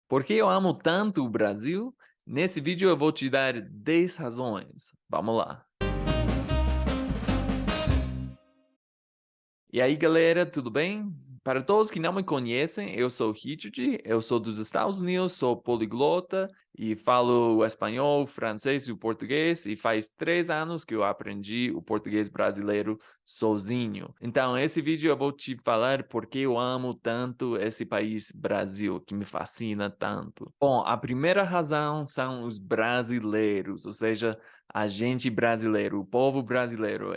Por que eu amo tanto o Brasil? Nesse vídeo eu vou te dar 10 razões. Vamos lá. E aí, galera, tudo bem? Para todos que não me conhecem, eu sou Richard, eu sou dos Estados Unidos, sou poliglota e falo o espanhol, o francês e o português, e faz 3 anos que eu aprendi o português brasileiro sozinho. Então, esse vídeo eu vou te falar porque eu amo tanto esse país Brasil, que me fascina tanto. Bom, a primeira razão são os brasileiros, ou seja, a gente brasileiro, o povo brasileiro.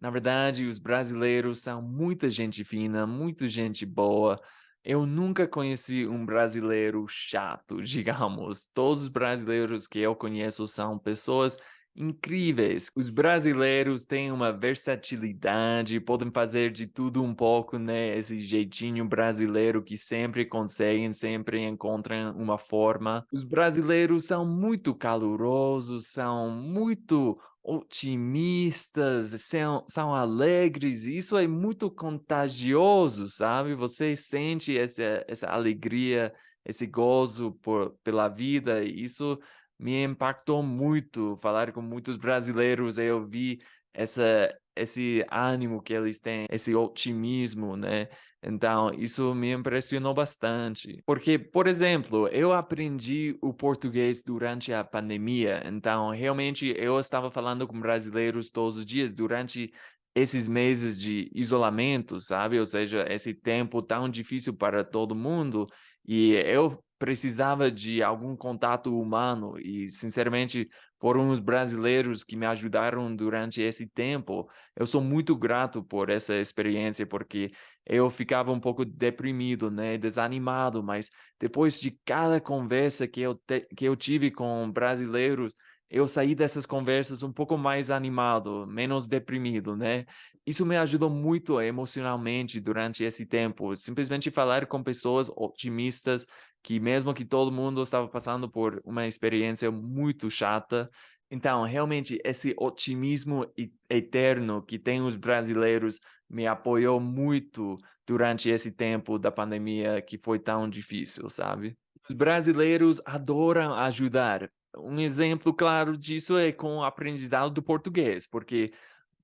Na verdade, os brasileiros são muita gente fina, muita gente boa. Eu nunca conheci um brasileiro chato, digamos. Todos os brasileiros que eu conheço são pessoas incríveis. Os brasileiros têm uma versatilidade, podem fazer de tudo um pouco, né? Esse jeitinho brasileiro que sempre conseguem, sempre encontram uma forma. Os brasileiros são muito calorosos, são muito otimistas, são alegres, e isso é muito contagioso, sabe? Você sente essa alegria, esse gozo pela vida, e isso me impactou muito. Falar com muitos brasileiros, eu vi esse ânimo que eles têm, esse otimismo, né? Então, isso me impressionou bastante. Porque, por exemplo, eu aprendi o português durante a pandemia, então realmente eu estava falando com brasileiros todos os dias durante esses meses de isolamento, sabe? Ou seja, esse tempo tão difícil para todo mundo, e eu precisava de algum contato humano, e sinceramente foram os brasileiros que me ajudaram durante esse tempo. Eu sou muito grato por essa experiência, porque eu ficava um pouco deprimido, né, desanimado, mas depois de cada conversa que eu tive com brasileiros, eu saí dessas conversas um pouco mais animado, menos deprimido, né? Isso me ajudou muito emocionalmente durante esse tempo. Simplesmente falar com pessoas otimistas, que mesmo que todo mundo estava passando por uma experiência muito chata, então realmente esse otimismo eterno que tem os brasileiros me apoiou muito durante esse tempo da pandemia que foi tão difícil, sabe? Os brasileiros adoram ajudar. Um exemplo claro disso é com o aprendizado do português, porque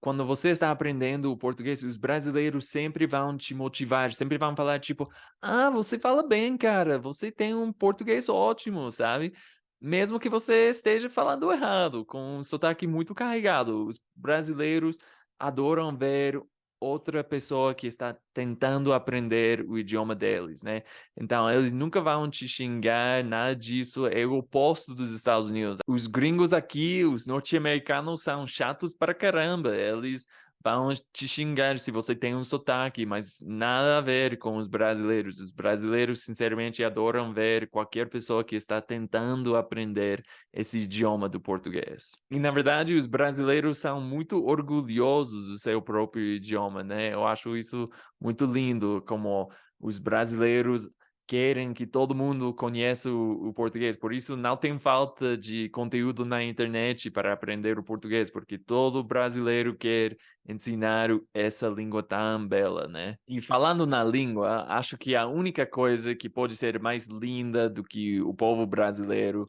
quando você está aprendendo o português, os brasileiros sempre vão te motivar, sempre vão falar tipo: "Ah, você fala bem, cara, você tem um português ótimo", sabe? Mesmo que você esteja falando errado, com um sotaque muito carregado, os brasileiros adoram ver outra pessoa que está tentando aprender o idioma deles, né? Então, eles nunca vão te xingar, nada disso, é o oposto dos Estados Unidos. Os gringos aqui, os norte-americanos são chatos para caramba, eles vão te xingar se você tem um sotaque, mas nada a ver com os brasileiros. Os brasileiros, sinceramente, adoram ver qualquer pessoa que está tentando aprender esse idioma do português. E, na verdade, os brasileiros são muito orgulhosos do seu próprio idioma, né? Eu acho isso muito lindo, como os brasileiros querem que todo mundo conheça o português. Por isso, não tem falta de conteúdo na internet para aprender o português, porque todo brasileiro quer ensinar essa língua tão bela, né? E falando na língua, acho que a única coisa que pode ser mais linda do que o povo brasileiro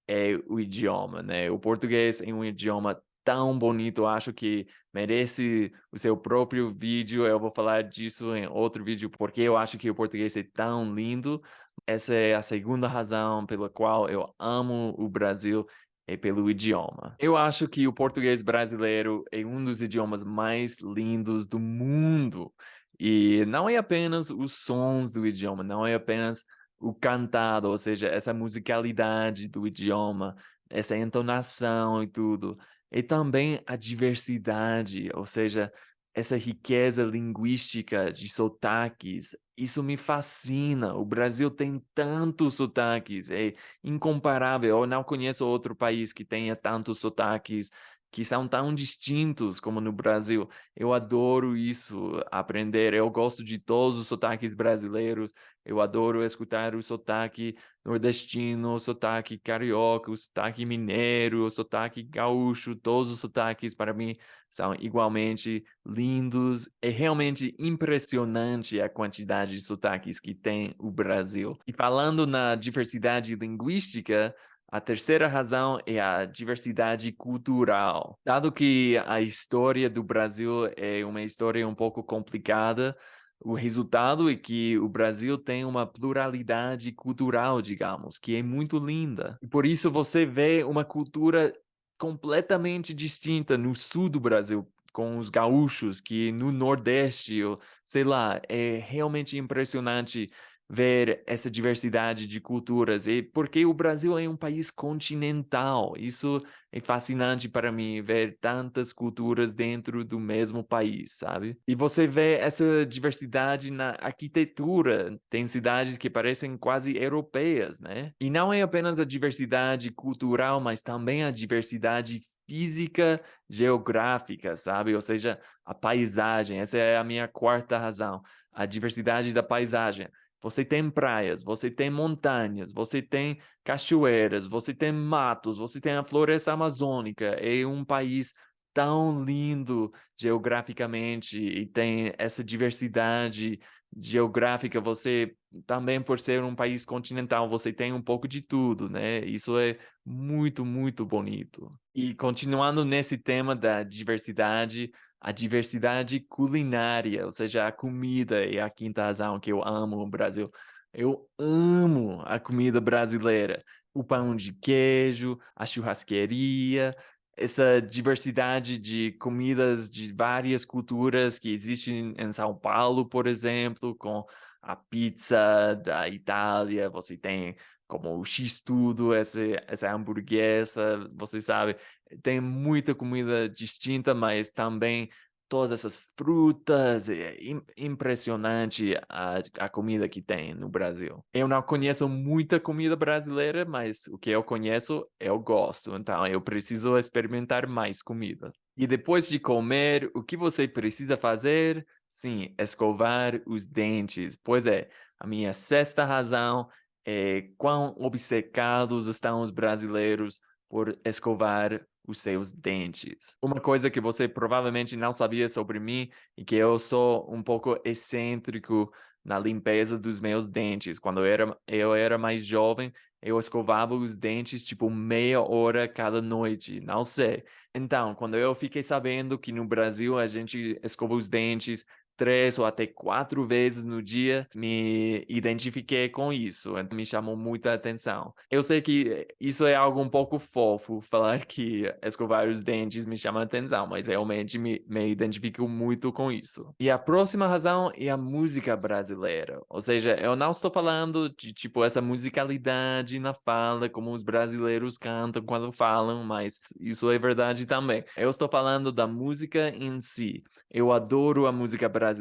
é o idioma, né? O português é um idioma tão bonito, eu acho que merece o seu próprio vídeo. Eu vou falar disso em outro vídeo, porque eu acho que o português é tão lindo. Essa é a segunda razão pela qual eu amo o Brasil, é pelo idioma. Eu acho que o português brasileiro é um dos idiomas mais lindos do mundo. E não é apenas os sons do idioma, não é apenas o cantado, ou seja, essa musicalidade do idioma, essa entonação e tudo. E também a diversidade, ou seja, essa riqueza linguística de sotaques. Isso me fascina. O Brasil tem tantos sotaques, é incomparável. Eu não conheço outro país que tenha tantos sotaques, que são tão distintos como no Brasil. Eu adoro isso, aprender. Eu gosto de todos os sotaques brasileiros. Eu adoro escutar o sotaque nordestino, o sotaque carioca, o sotaque mineiro, o sotaque gaúcho. Todos os sotaques, para mim, são igualmente lindos. É realmente impressionante a quantidade de sotaques que tem o Brasil. E falando na diversidade linguística, a terceira razão é a diversidade cultural. Dado que a história do Brasil é uma história um pouco complicada, o resultado é que o Brasil tem uma pluralidade cultural, digamos, que é muito linda. E por isso você vê uma cultura completamente distinta no sul do Brasil, com os gaúchos, que no Nordeste, ou, sei lá, é realmente impressionante ver essa diversidade de culturas, e porque o Brasil é um país continental. Isso é fascinante para mim, ver tantas culturas dentro do mesmo país, sabe? E você vê essa diversidade na arquitetura. Tem cidades que parecem quase europeias, né? E não é apenas a diversidade cultural, mas também a diversidade física, geográfica, sabe? Ou seja, a paisagem. Essa é a minha quarta razão. A diversidade da paisagem. Você tem praias, você tem montanhas, você tem cachoeiras, você tem matos, você tem a floresta amazônica. É um país tão lindo geograficamente e tem essa diversidade geográfica. Você também, por ser um país continental, você tem um pouco de tudo, né? Isso é muito, muito bonito. E continuando nesse tema da diversidade, a diversidade culinária, ou seja, a comida é a quinta razão que eu amo o Brasil. Eu amo a comida brasileira, o pão de queijo, a churrasqueria, essa diversidade de comidas de várias culturas que existem em São Paulo, por exemplo, com a pizza da Itália, você tem como o X-tudo, essa hamburguesa, você sabe, tem muita comida distinta, mas também todas essas frutas. É impressionante a comida que tem no Brasil. Eu não conheço muita comida brasileira, mas o que eu conheço, eu gosto. Então, eu preciso experimentar mais comida. E depois de comer, o que você precisa fazer? Sim, escovar os dentes. Pois é, a minha sexta razão é quão obcecados estão os brasileiros por escovar os seus dentes. Uma coisa que você provavelmente não sabia sobre mim é que eu sou um pouco excêntrico na limpeza dos meus dentes. Quando eu era mais jovem, eu escovava os dentes tipo meia hora cada noite, não sei. Então, quando eu fiquei sabendo que no Brasil a gente escova os dentes 3 ou até 4 vezes no dia, me identifiquei com isso, então me chamou muita atenção. Eu sei que isso é algo um pouco fofo, falar que escovar os dentes me chama atenção, mas realmente me identifico muito com isso. E a próxima razão é a música brasileira, ou seja, eu não estou falando de tipo essa musicalidade na fala, como os brasileiros cantam quando falam, mas isso é verdade também. Eu estou falando da música em si. Eu adoro a música brasileira.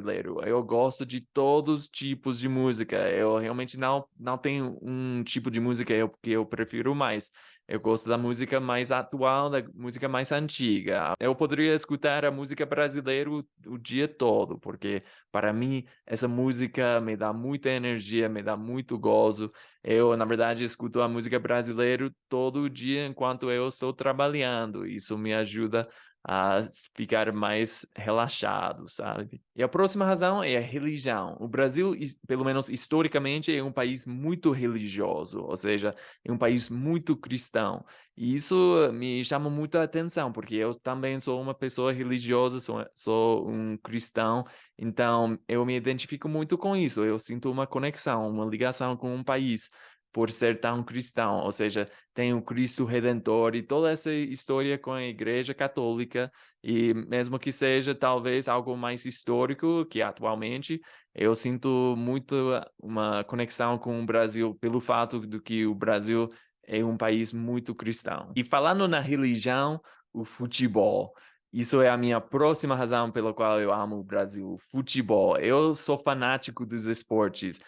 Eu gosto de todos os tipos de música. Eu realmente não tenho um tipo de música que eu prefiro mais. Eu gosto da música mais atual, da música mais antiga. Eu poderia escutar a música brasileira o dia todo, porque para mim essa música me dá muita energia, me dá muito gozo. Eu, na verdade, escuto a música brasileira todo dia enquanto eu estou trabalhando. Isso me ajuda a ficar mais relaxado, sabe? E a próxima razão é a religião. O Brasil, pelo menos historicamente, é um país muito religioso, ou seja, é um país muito cristão. E isso me chama muita atenção, porque eu também sou uma pessoa religiosa, sou um cristão, então eu me identifico muito com isso. Eu sinto uma conexão, uma ligação com um país por ser tão cristão, ou seja, tem o Cristo Redentor e toda essa história com a Igreja Católica, e mesmo que seja talvez algo mais histórico que atualmente, eu sinto muito uma conexão com o Brasil pelo fato de que o Brasil é um país muito cristão. E falando na religião, o futebol. Isso é a minha próxima razão pela qual eu amo o Brasil, o futebol. Eu sou fanático dos esportes.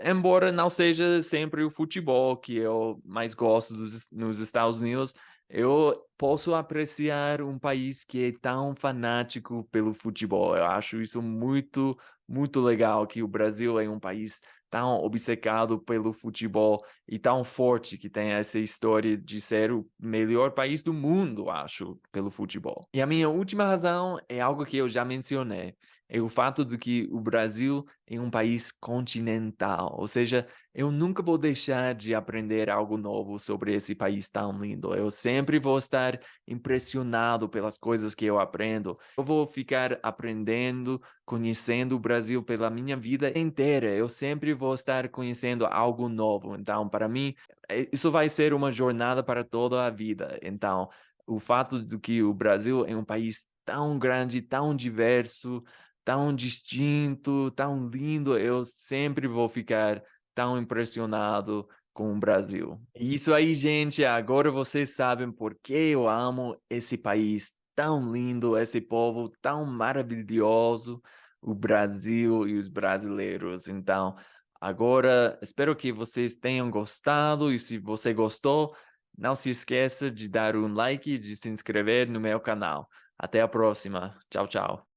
Embora não seja sempre o futebol que eu mais gosto nos Estados Unidos, Eu posso apreciar um país que é tão fanático pelo futebol. Eu acho isso muito, muito legal, que o Brasil é um país tão obcecado pelo futebol e tão forte, que tem essa história de ser o melhor país do mundo, acho, pelo futebol. E a minha última razão é algo que eu já mencionei, é o fato de que o Brasil é um país continental, ou seja, eu nunca vou deixar de aprender algo novo sobre esse país tão lindo. Eu sempre vou estar impressionado pelas coisas que eu aprendo. Eu vou ficar aprendendo, conhecendo o Brasil pela minha vida inteira. Eu sempre vou estar conhecendo algo novo. Então, para mim, isso vai ser uma jornada para toda a vida. Então, o fato de que o Brasil é um país tão grande, tão diverso, tão distinto, tão lindo, eu sempre vou ficar tão impressionado com o Brasil. E isso aí, gente, agora vocês sabem por que eu amo esse país tão lindo, esse povo tão maravilhoso, o Brasil e os brasileiros. Então, agora espero que vocês tenham gostado e se você gostou, não se esqueça de dar um like e de se inscrever no meu canal. Até a próxima. Tchau, tchau.